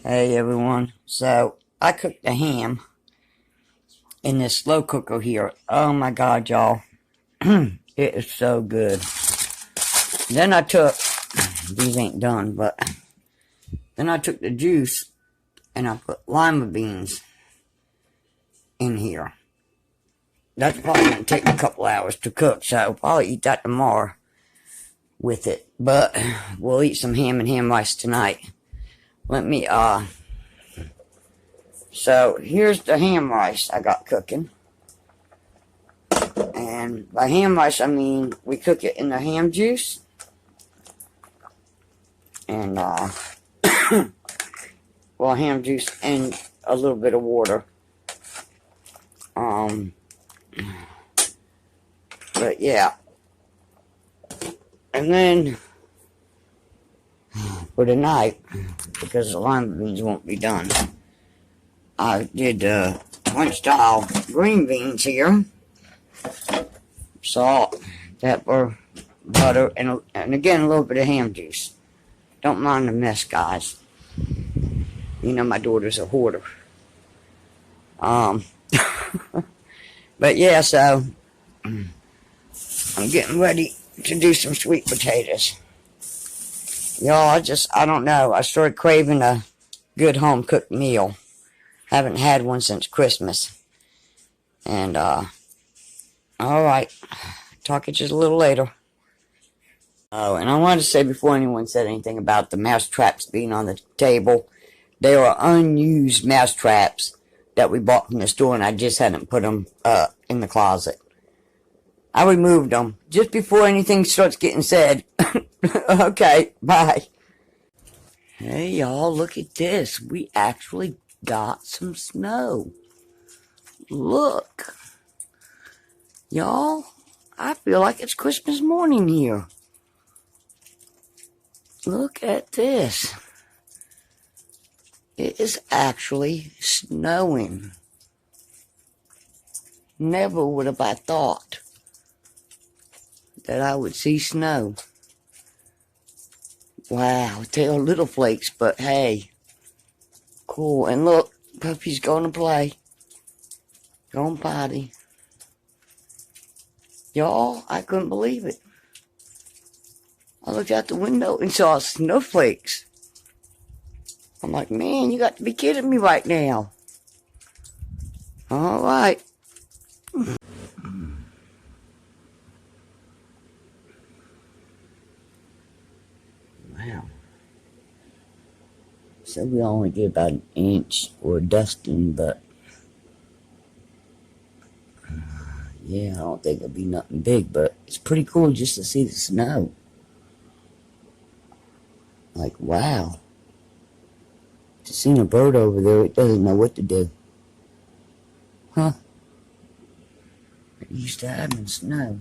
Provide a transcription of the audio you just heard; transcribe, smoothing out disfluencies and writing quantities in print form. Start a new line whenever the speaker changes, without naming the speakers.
Hey everyone, so I cooked the ham in this slow cooker here. Oh my god, y'all. It is so good. Then I took, these ain't done, but then I took the juice and I put lima beans in here. That's probably going to take a couple hours to cook, so I'll probably eat that tomorrow with it. But we'll eat some ham and ham rice tonight. So here's the ham rice I got cooking. And by ham rice, I mean we cook it in the ham juice. And, well, ham juice and a little bit of water. But yeah. And then, for tonight, because the lima beans won't be done, I did French style green beans here. Salt, pepper, butter, and again a little bit of ham juice. Don't mind the mess, guys. You know my daughter's a hoarder. But yeah, so I'm getting ready to do some sweet potatoes. Y'all, I don't know. I started craving a good home cooked meal. Haven't had one since Christmas. And, alright. Talk to you just a little later. Oh, and I wanted to say before anyone said anything about the mouse traps being on the table, they are unused mouse traps that we bought from the store, and I just hadn't put them in the closet. I removed them just before anything starts getting said. Okay, bye. Hey, y'all, look at this. We actually got some snow. Look. Y'all, I feel like it's Christmas morning here. Look at this. It is actually snowing. Never would have I thought that I would see snow. Wow, they are little flakes, but hey. Cool. And look, Puppy's going to play. Going potty. Y'all, I couldn't believe it. I looked out the window and saw snowflakes. I'm like, man, you got to be kidding me right now. All right. Wow. So we only get about an inch or a dusting, but yeah, I don't think it'll be nothing big, but it's pretty cool just to see the snow. Like, wow. Just seen a bird over there, it doesn't know what to do. Huh? It used to having snow.